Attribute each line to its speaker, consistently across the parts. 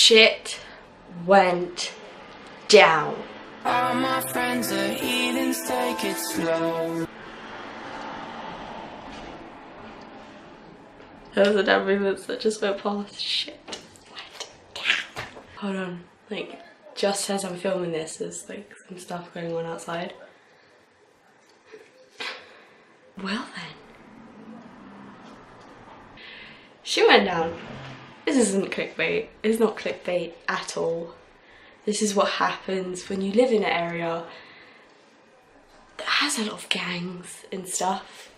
Speaker 1: shit went down.
Speaker 2: All my friends are heathens, take it slow.
Speaker 1: There was a damn movements that just went past. Shit went down. Hold on, like, just as I'm filming this, there's like some stuff going on outside. Well then. She went down. This isn't clickbait. It's not clickbait at all. This is what happens when you live in an area that has a lot of gangs and stuff.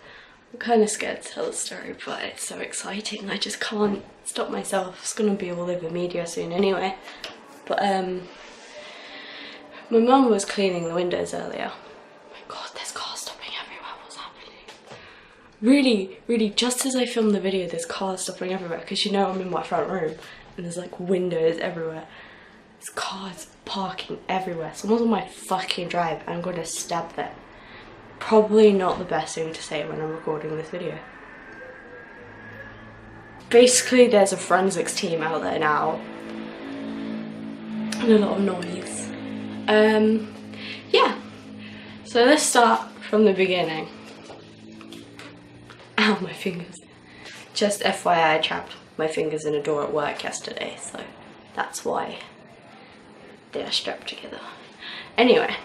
Speaker 1: I'm kind of scared to tell the story, but it's so exciting. I just can't stop myself. It's gonna be all over media soon anyway. But my mum was cleaning the windows earlier. Oh my god, there's cars stopping everywhere. What's happening? Really, just as I filmed the video, there's cars stopping everywhere because you know I'm in my front room and there's like windows everywhere. There's cars parking everywhere. Someone's on my fucking drive and I'm gonna stab them. Probably not the best thing to say when I'm recording this video. Basically, there's a forensics team out there now. And a lot of noise. Yeah. So let's start from the beginning. Ow, my fingers. Just FYI, I trapped my fingers in a door at work yesterday, so that's why they are strapped together. Anyway,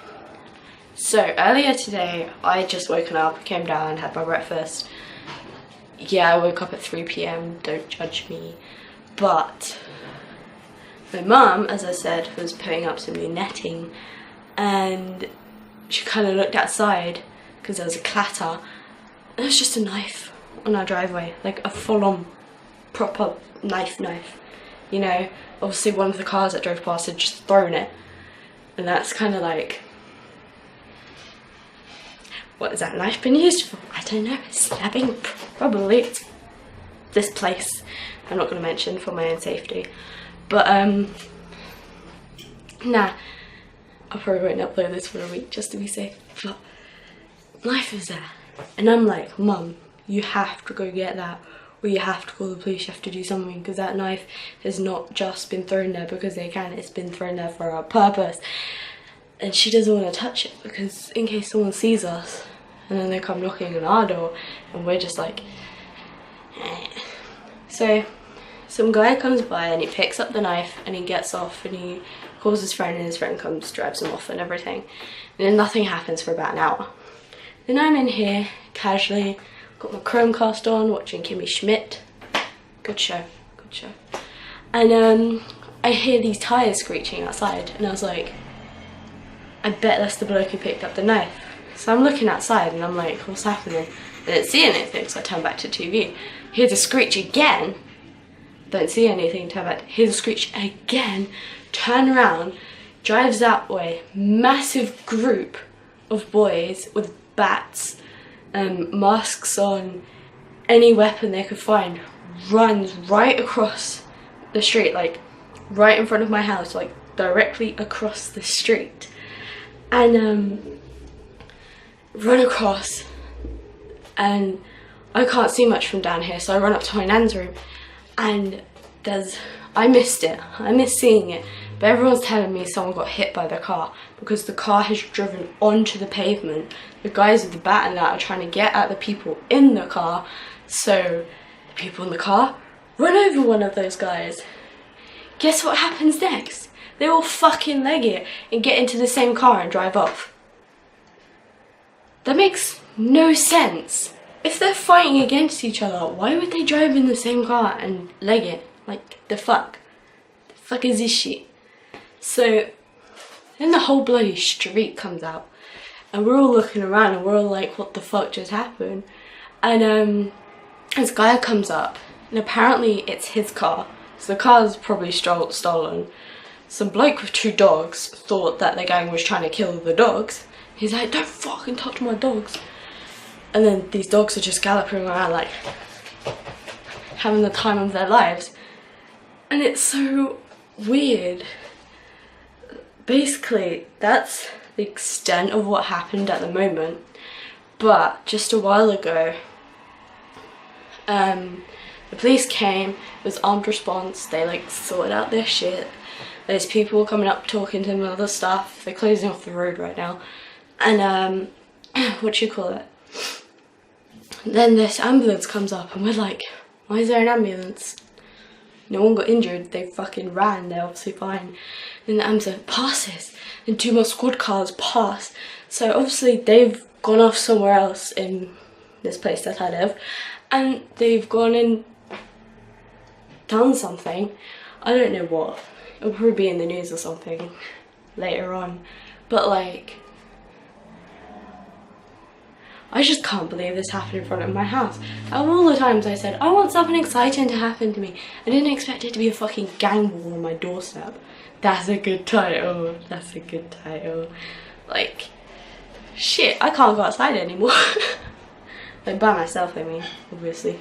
Speaker 1: so earlier today, I just woken up, came down, had my breakfast. Yeah, I woke up at 3 PM, don't judge me. But my mum, as I said, was putting up some new netting and she kind of looked outside because there was a clatter. There was just a knife on our driveway, like a full-on proper knife. You know, obviously one of the cars that drove past had just thrown it. And that's kind of like, what has that knife been used for? I don't know, stabbing? Probably. It's this place I'm not going to mention for my own safety. But, nah. I probably won't upload this for a week just to be safe. But, knife is there. And I'm like, Mum, you have to go get that. Or you have to call the police, you have to do something. Because that knife has not just been thrown there because they can. It's been thrown there for a purpose. And she doesn't want to touch it because in case someone sees us and then they come knocking on our door and we're just like, eh. So some guy comes by and he picks up the knife and he gets off and he calls his friend and his friend comes, drives him off and everything. And then nothing happens for about an hour. Then I'm in here casually, got my Chromecast on, watching Kimmy Schmidt. Good show, good show. And I hear these tyres screeching outside and I was like, I bet that's the bloke who picked up the knife. So I'm looking outside and I'm like, what's happening? I didn't see anything, so I turn back to TV. Hear the screech again. Don't see anything, turn back. Hear the screech again. Turn around, drives that way. Massive group of boys with bats, masks on, any weapon they could find. Runs right across the street, like right in front of my house, like directly across the street. And run across, and I can't see much from down here, so I run up to my nan's room and I missed it, I missed seeing it, but everyone's telling me someone got hit by the car because the car has driven onto the pavement. The guys with the bat and that are trying to get at the people in the car, so the people in the car run over one of those guys. Guess what happens next? They all fucking leg it and get into the same car and drive off. That makes no sense. If they're fighting against each other, why would they drive in the same car and leg it? Like, the fuck? The fuck is this shit? So, then the whole bloody street comes out. And we're all looking around and we're all like, what the fuck just happened? And this guy comes up and apparently it's his car. So the car's probably stolen. Some bloke with 2 dogs thought that the gang was trying to kill the dogs. He's like, don't fucking touch my dogs. And then these dogs are just galloping around like having the time of their lives. And it's so weird. Basically, that's the extent of what happened at the moment. But just a while ago, the The police came, it was armed response, they like sorted out their shit. There's people coming up talking to them and other stuff. They're closing off the road right now. And what you call it? Then this ambulance comes up and we're like, why is there an ambulance? No one got injured, they fucking ran, they're obviously fine. Then the ambulance passes, and 2 more squad cars pass. So obviously they've gone off somewhere else in this place that I live, and they've gone and done something. I don't know what. It'll probably be in the news or something later on. But like, I just can't believe this happened in front of my house. Out of all the times I said, I want something exciting to happen to me, I didn't expect it to be a fucking gang war on my doorstep. That's a good title. That's a good title. Like, shit, I can't go outside anymore. Like, by myself, I mean, obviously.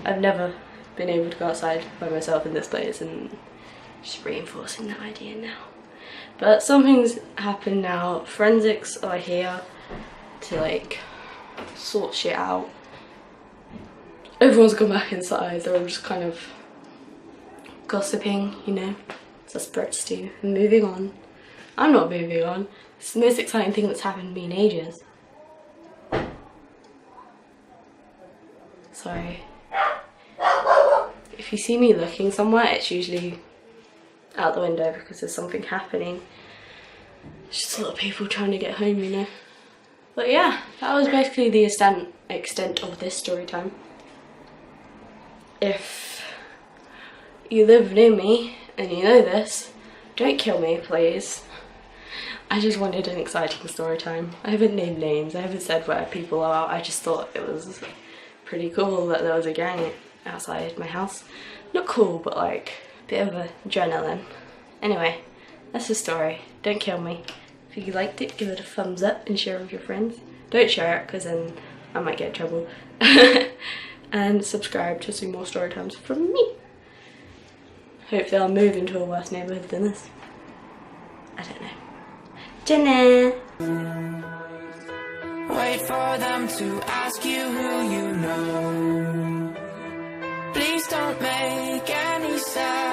Speaker 1: I've never been able to go outside by myself in this place, and just reinforcing that idea now. But something's happened now. Forensics are here to like sort shit out. Everyone's gone back inside, they're all just kind of gossiping, you know, as Brits do, and moving on. I'm not moving on. It's the most exciting thing that's happened to me in ages. Sorry. If you see me looking somewhere, it's usually out the window because there's something happening. It's just a lot of people trying to get home, you know. But yeah, that was basically the extent of this story time. If you live near me and you know this, don't kill me, please. I just wanted an exciting story time. I haven't named names, I haven't said where people are. I just thought it was pretty cool that there was a gang outside my house. Not cool, but like a bit of adrenaline. Anyway, that's the story. Don't kill me. If you liked it, give it a thumbs up and share it with your friends. Don't share it because then I might get in trouble. And subscribe to see more story times from me. Hopefully I'll move into a worse neighbourhood than this. I don't know. Jenna!
Speaker 2: Wait for them to ask you who you know. Please don't make any sense.